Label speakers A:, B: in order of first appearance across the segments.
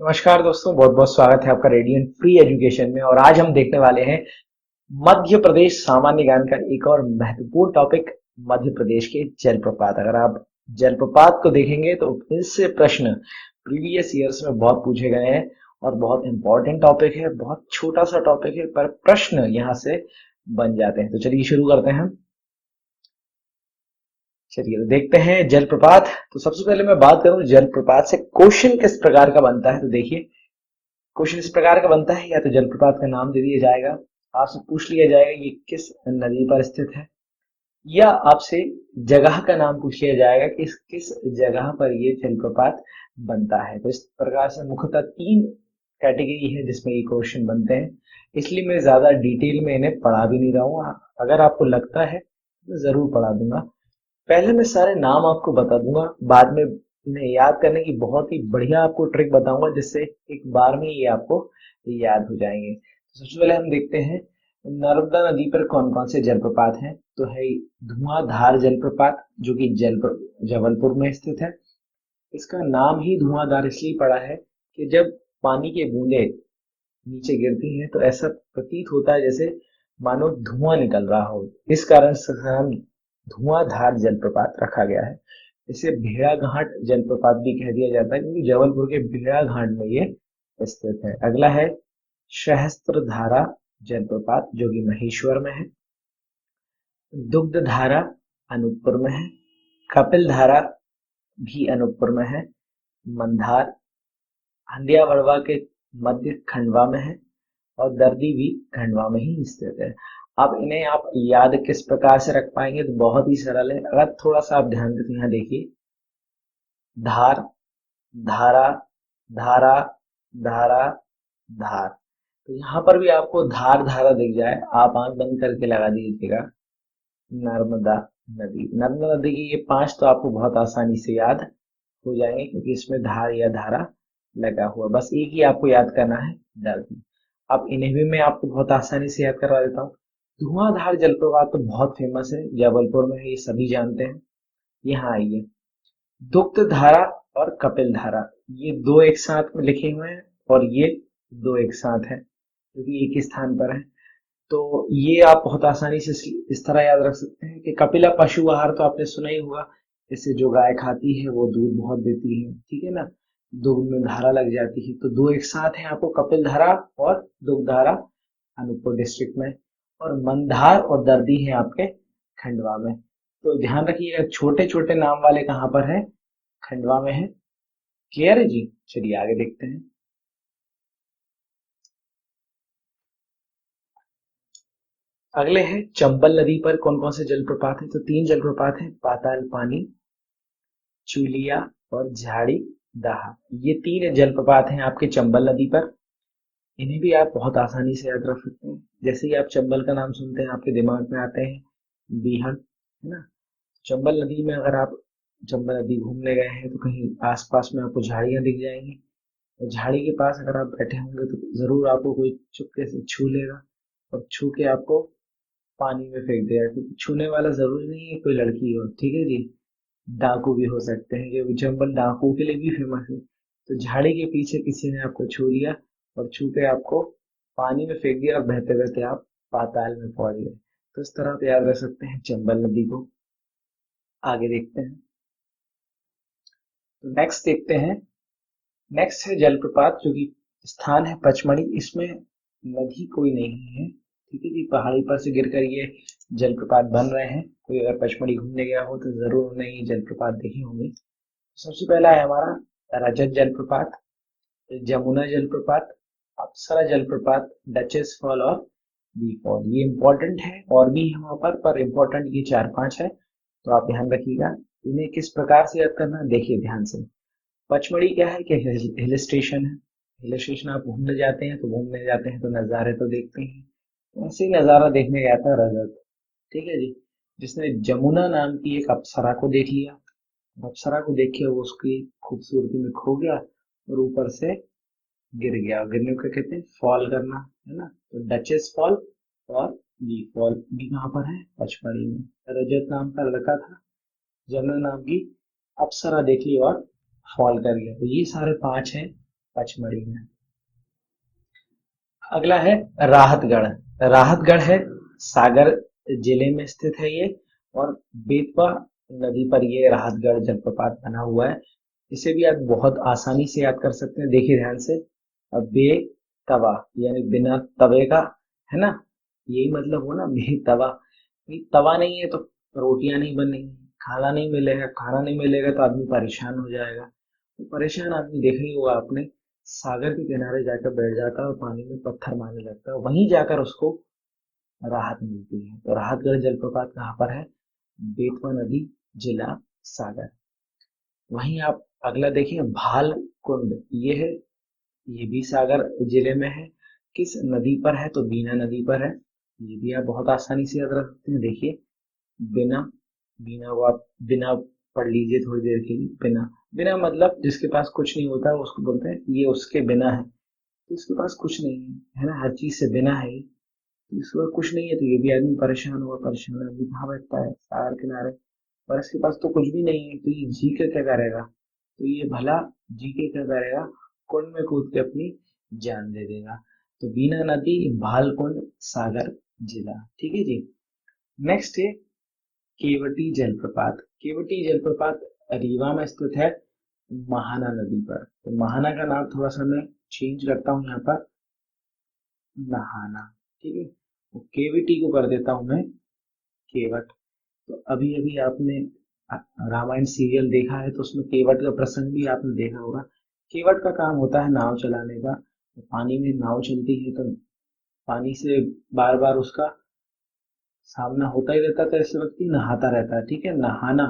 A: नमस्कार दोस्तों, बहुत बहुत स्वागत है आपका रेडियंट फ्री एजुकेशन में। और आज हम देखने वाले हैं मध्य प्रदेश सामान्य ज्ञान का एक और महत्वपूर्ण टॉपिक, मध्य प्रदेश के जलप्रपात। अगर आप जलप्रपात को देखेंगे तो इससे प्रश्न प्रीवियस ईयर्स में बहुत पूछे गए हैं और बहुत इंपॉर्टेंट टॉपिक है। बहुत छोटा सा टॉपिक है पर प्रश्न यहाँ से बन जाते हैं। तो चलिए शुरू करते हैं। चलिए तो देखते हैं जलप्रपात। तो सबसे पहले मैं बात करूं जलप्रपात से क्वेश्चन किस प्रकार का बनता है। तो देखिए, क्वेश्चन इस प्रकार का बनता है, या तो जलप्रपात का नाम दे दिया जाएगा, आपसे पूछ लिया जाएगा ये किस नदी पर स्थित है, या आपसे जगह का नाम पूछ लिया जाएगा कि किस जगह पर ये जलप्रपात बनता है। तो इस प्रकार से मुख्यतः तीन कैटेगरी है जिसमें ये क्वेश्चन बनते हैं। इसलिए मैं ज्यादा डिटेल में इन्हें पढ़ा भी नहीं रहा हूँ। अगर आपको लगता है तो जरूर पढ़ा दूंगा। पहले मैं सारे नाम आपको बता दूंगा, बाद में इन्हें याद करने की बहुत ही बढ़िया आपको ट्रिक बताऊंगा जिससे एक बार में ये आपको याद हो जाएंगे। तो सबसे पहले हम देखते हैं नर्मदा नदी पर कौन कौन से जलप्रपात हैं। तो है धुआंधार जलप्रपात जो कि जबलपुर में स्थित है। इसका नाम ही धुआंधार इसलिए पड़ा है कि जब पानी के बूंदे नीचे गिरती हैं तो ऐसा प्रतीत होता है जैसे मानो धुआं निकल रहा हो। इस कारण से नाम धुआंधार जलप्रपात रखा गया है। इसे भेड़ाघाट जलप्रपात भी कह दिया जाता है क्योंकि जबलपुर के भेड़ाघाट में ये स्थित है। अगला है सहस्त्रधारा जलप्रपात जो कि महेश्वर में है। दुग्धधारा अनूपपुर में है। कपिल धारा भी अनूपपुर में है। मंदार हंडिया के मध्य खंडवा में है। और दर्दी भी खंडवा में ही स्थित है। अब इन्हें आप याद किस प्रकार से रख पाएंगे, तो बहुत ही सरल है। अगर थोड़ा सा आप ध्यान देते हैं, यहाँ देखिए, धार, धारा, धारा, धारा, धार। तो यहाँ पर भी आपको धार धारा दिख जाए, आप आंख बंद करके लगा दीजिएगा नर्मदा नदी। नर्मदा नदी की ये पांच तो आपको बहुत आसानी से याद हो जाएंगे क्योंकि इसमें धार या धारा लगा हुआ। बस एक ही आपको याद करना है, दर्दी। अब इन्हें भी मैं आपको बहुत आसानी से याद करवा देता हूँ। धुआंधार जलप्रपात तो बहुत फेमस है, जबलपुर में है, ये सभी जानते हैं। यहाँ आइए, दुग्ध धारा और कपिल धारा ये दो एक साथ में लिखे हुए हैं और ये दो एक साथ है क्योंकि एक ही स्थान पर है। तो ये आप बहुत आसानी से इस तरह याद रख सकते हैं कि कपिला पशु आहार तो आपने सुना ही होगा। इससे जो गाय खाती है वो दूध बहुत देती है, ठीक है ना। दूध में धारा लग जाती है, तो दो एक साथ है आपको, कपिल धारा और दुग्ध धारा अनूपपुर डिस्ट्रिक्ट में। और मंदार और दर्दी है आपके खंडवा में। तो ध्यान रखिएगा, छोटे छोटे नाम वाले कहाँ पर है, खंडवा में है। क्लियर है जी। चलिए आगे देखते हैं। अगले हैं चंबल नदी पर कौन कौन से जलप्रपात हैं। तो तीन जलप्रपात हैं, पाताल पानी, चूलिया और झाड़ी दाहा। ये तीन जलप्रपात हैं आपके चंबल नदी पर। इन्हें भी आप बहुत आसानी से याद रख सकते हैं। जैसे ही आप चंबल का नाम सुनते हैं आपके दिमाग में आते हैं बीहड़, है ना। चंबल नदी में अगर आप चंबल नदी घूमने गए हैं तो कहीं आसपास में आपको झाड़ियां दिख जाएंगी। और झाड़ी के पास अगर आप बैठे होंगे तो जरूर आपको कोई चुपके से छू लेगा और छू के आपको पानी में फेंक देगा। क्योंकि छूने वाला जरूरी नहीं है कोई लड़की हो, ठीक है जी। डाकू भी हो सकते हैं क्योंकि चंबल डाकू के लिए भी फेमस है। तो झाड़ी के पीछे किसी ने आपको छू लिया और छू के आपको पानी में फेंक दिया और बहते बहते आप पाताल में पहुंच गए। तो इस तरह से याद रख सकते हैं चंबल नदी को। आगे देखते हैं। तो नेक्स्ट देखते हैं। नेक्स्ट है जलप्रपात जो कि स्थान है पचमढ़ी। इसमें नदी कोई नहीं है, ठीक है जी। पहाड़ी पर से गिरकर ये जलप्रपात बन रहे हैं। कोई अगर पचमढ़ी घूमने गया हो तो जरूर उन्हें ये जलप्रपात देखे होंगे। सबसे पहला है हमारा रजत जलप्रपात, जमुना जलप्रपात, अप्सरा जलप्रपात, डचेस फॉल और बी फॉल। ये इंपॉर्टेंट है, और भी है वहां पर इंपॉर्टेंट ये चार पांच है। तो आप ध्यान रखिएगा। इन्हें किस प्रकार से याद करना है, देखिए ध्यान से। पचमढ़ी क्या है कि हिल स्टेशन है। हिल स्टेशन आप घूमने जाते हैं तो नज़ारे तो देखते हैं। ऐसे ही नज़ारा देखने गया था रजत, ठीक है जी। जिसने जमुना नाम की एक अप्सरा को देख लिया। अप्सरा को देख के वो उसकी खूबसूरती में खो गया और ऊपर से गिर गया। गिरने को कहते हैं फॉल करना, है ना। तो डचेस फॉल और बी फॉल भी कहाँ पर है, पचमढ़ी में। रजत नाम का लड़का था, जमुना नाम की अप्सरा देखी और फॉल कर गया। तो ये सारे पांच हैं पचमढ़ी में। अगला है राहतगढ़। राहतगढ़ है सागर जिले में स्थित है ये, और बेतवा नदी पर ये राहतगढ़ जलप्रपात बना हुआ है। इसे भी आप बहुत आसानी से याद कर सकते हैं, देखिए ध्यान से। अब बे तवा यानी बिना तवे का, है ना, यही मतलब हो ना, बे तवा। तवा नहीं है तो रोटियां नहीं बनेंगी, खाना नहीं मिलेगा, खाना नहीं मिलेगा तो आदमी परेशान हो जाएगा। तो परेशान आदमी देखा ही होगा आपने, सागर के किनारे जाकर बैठ जाता है और पानी में पत्थर मारने लगता है, वहीं जाकर उसको राहत मिलती है। तो राहतगढ़ जलप्रपात कहाँ पर है? बेतवा नदी, जिला सागर। वहीं आप अगला देखिए भाल कुंड, ये है, ये भी सागर जिले में है। किस नदी पर है? तो बीना नदी पर है। ये भी आप बहुत आसानी से याद रख सकते हैं, देखिए बिना, बिना को आप बिना पढ़ लीजिए थोड़ी देर के लिए। बिना, बिना मतलब जिसके पास कुछ नहीं होता उसको बोलते हैं ये उसके बिना है, तो इसके पास कुछ नहीं है ना, हर चीज से बिना है ये, तो इसके पास कुछ नहीं है, तो ये भी आदमी परेशान हुआ। परेशान आदमी कहाँ बैठता है? सागर किनारे। और इसके पास तो कुछ भी नहीं है, तो ये जी के क्या करेगा? तो ये भला जी के क्या करेगा? कुंड में कूद के अपनी जान दे देगा। तो बीना नदी, भालकुंड, सागर जिला। ठीक है जी। नेक्स्ट है केवटी जलप्रपात। केवटी जलप्रपात रीवा में स्थित है, महाना नदी पर। तो महाना का नाम थोड़ा सा मैं चेंज करता हूँ यहाँ पर, नहाना। ठीक है, तो केविटी को कर देता हूँ मैं केवट। तो अभी अभी आपने रामायण सीरियल देखा है, तो उसमें केवट का प्रसंग भी आपने देखा होगा। केवट का काम होता है नाव चलाने का। तो पानी में नाव चलती है तो पानी से बार बार उसका सामना होता ही रहता है, तो ऐसे व्यक्ति नहाता रहता है। ठीक है, नहाना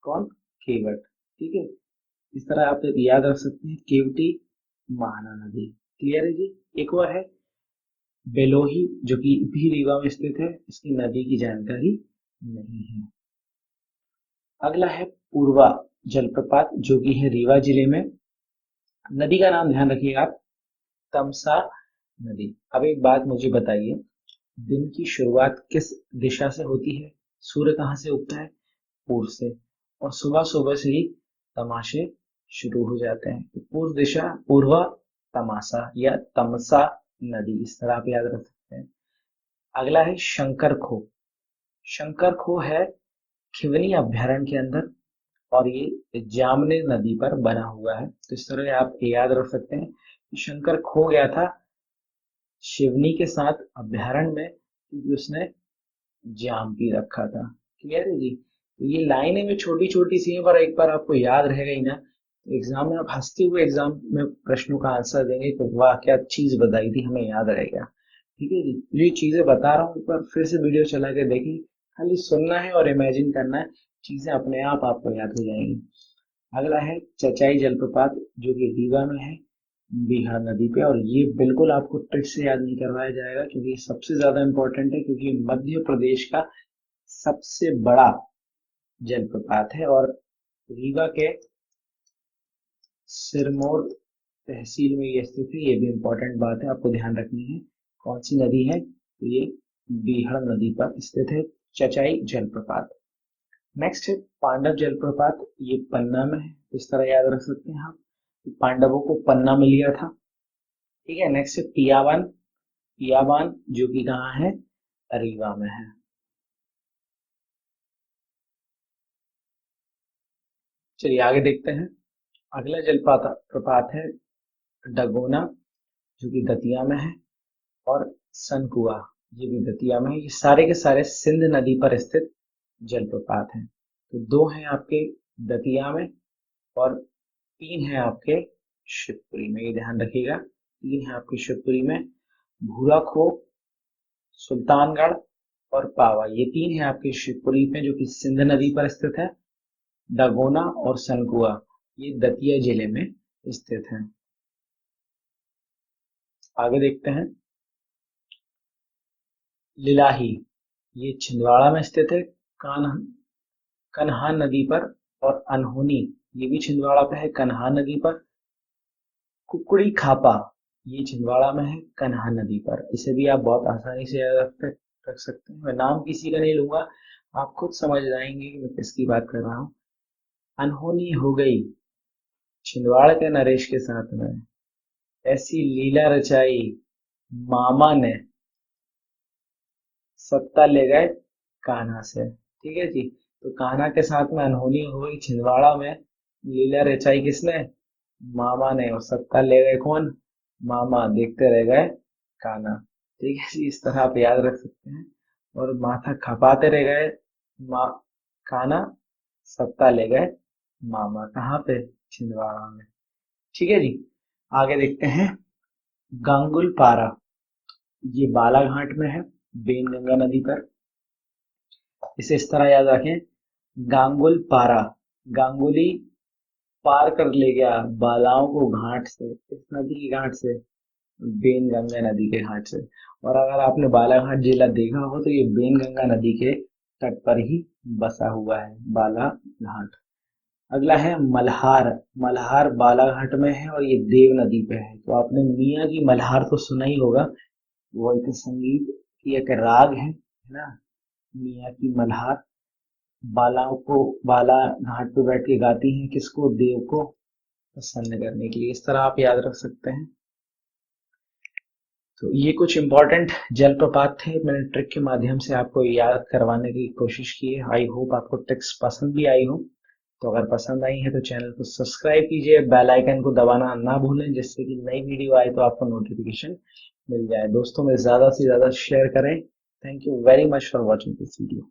A: कौन? केवट। ठीक है, इस तरह आप याद रख सकते हैं, केवटी, महाना नदी। क्लियर है जी। एक और है बेलोही, जो कि भी रीवा में स्थित है, इसकी नदी की जानकारी नहीं है। अगला है पूर्वा जलप्रपात, जो कि है रीवा जिले में। नदी का नाम ध्यान रखिएगा आप, तमसा नदी। अब एक बात मुझे बताइए, दिन की शुरुआत किस दिशा से होती है? सूर्य कहाँ से उगता है? पूर्व से। और सुबह सुबह से ही तमाशे शुरू हो जाते हैं, तो पूर्व दिशा, पूर्वा तमासा या तमसा नदी, इस तरह आप याद रख सकते हैं। अगला है शंकर खो। शंकर खो है खिवनी अभ्यारण्य के अंदर, और ये जामने नदी पर बना हुआ है। तो इस तरह आप याद रख सकते हैं कि शंकर खो गया था शिवनी के साथ अभ्यारण्य में, क्योंकि उसने जाम पी रखा था। क्लियर है जी। तो ये लाइनें में छोटी छोटी सी हैं, पर एक बार आपको याद रहेगा ही ना, तो एग्जाम में आप हंसते हुए एग्जाम में प्रश्नों का आंसर देंगे तो वाह क्या चीज बताई थी, हमें याद रहेगा। ठीक है जी। ये चीजें बता रहा हूँ, एक बार फिर से वीडियो चला के देखें, खाली सुनना है और इमेजिन करना है, चीजें अपने आप आपको याद हो जाएंगी। अगला है चचाई जलप्रपात, जो कि रीवा में है, बिहार नदी पे। और ये बिल्कुल आपको ट्रिक से याद नहीं करवाया जाएगा, क्योंकि ये सबसे ज्यादा इंपॉर्टेंट है, क्योंकि ये मध्य प्रदेश का सबसे बड़ा जलप्रपात है, और रीवा के सिरमौर तहसील में ये स्थित है। ये भी इंपॉर्टेंट बात है, आपको ध्यान रखनी है। कौन सी नदी है? तो ये बीहड़ नदी पर स्थित है चचाई जलप्रपात। नेक्स्ट है पांडव जलप्रपात, ये पन्ना में है। इस तरह याद रख सकते हैं आप, पांडवों को पन्ना मिल गया था। ठीक है, नेक्स्ट है पियावन। पियावान जो कि कहाँ है? रीवा में है। चलिए आगे देखते हैं। अगला जलप्रपात प्रपात है डगोना, जो कि दतिया में है, और सनकुआ, ये भी दतिया में है। ये सारे के सारे सिंध नदी पर स्थित जलप्रपात हैं। तो दो हैं आपके दतिया में, और तीन है आपके शिवपुरी में, ये ध्यान रखिएगा। तीन है आपके शिवपुरी में, भूरा खो, सुल्तानगढ़ और पावा, ये तीन है आपके शिवपुरी में, जो कि सिंध नदी पर स्थित है। डगोना और सनकुआ ये दतिया जिले में स्थित है। आगे देखते हैं लिलाही, ये छिंदवाड़ा में स्थित है, कान्हा कन्हा नदी पर। और अनहोनी, ये भी छिंदवाड़ा पे है, कन्हा नदी पर। कुकड़ी खापा, ये छिंदवाड़ा में है, कन्हा नदी पर। इसे भी आप बहुत आसानी से याद रख सकते हैं। मैं नाम किसी का नहीं लूंगा, आप खुद समझ जाएंगे कि मैं किसकी बात कर रहा हूँ। अनहोनी हो गई छिंदवाड़ा के नरेश के साथ में, ऐसी लीला रचाई मामा ने, सत्ता ले गए कान्हा से। ठीक है जी। तो कान्हा के साथ में अनहोनी हुई छिंदवाड़ा में, लीला रचाई किसने? मामा ने। और सत्ता ले गए कौन? मामा। देखते रह गए कान्हा। ठीक है जी, इस तरह आप याद रख सकते हैं। और माथा खपाते रह गए मा कान्हा, सत्ता ले गए मामा। कहाँ पे? छिंदवाड़ा में। ठीक है जी। आगे देखते हैं। गांगुल पारा, ये बालाघाट में है, बेनगंगा नदी पर। इसे इस तरह याद रखें, गांगुल पारा, गांगुली पार कर ले गया बालाओं को घाट से। किस नदी की घाट से? बेनगंगा नदी के घाट से। और अगर आपने बालाघाट जिला देखा हो तो ये बेनगंगा नदी के तट पर ही बसा हुआ है, बालाघाट। अगला है मल्हार। मल्हार बालाघाट में है और ये देव नदी पे है। तो आपने मियाँ की मल्हार तो सुना ही होगा, वो एक संगीत की एक राग है ना। मियाँ की मल्हार बालाओं को, बाला घाट पे बैठ के गाती हैं, किसको? देव को प्रसन्न करने के लिए। इस तरह आप याद रख सकते हैं। तो ये कुछ इंपॉर्टेंट जलप्रपात थे, मैंने ट्रिक के माध्यम से आपको याद करवाने की कोशिश की है। आई होप आपको ट्रिक्स पसंद भी आई हो। तो अगर पसंद आई है तो चैनल को सब्सक्राइब कीजिए, बेल आइकन को दबाना ना भूलें, जिससे कि नई वीडियो आए तो आपको नोटिफिकेशन मिल जाए। दोस्तों में ज्यादा से ज्यादा शेयर करें। Thank you very much for watching this video.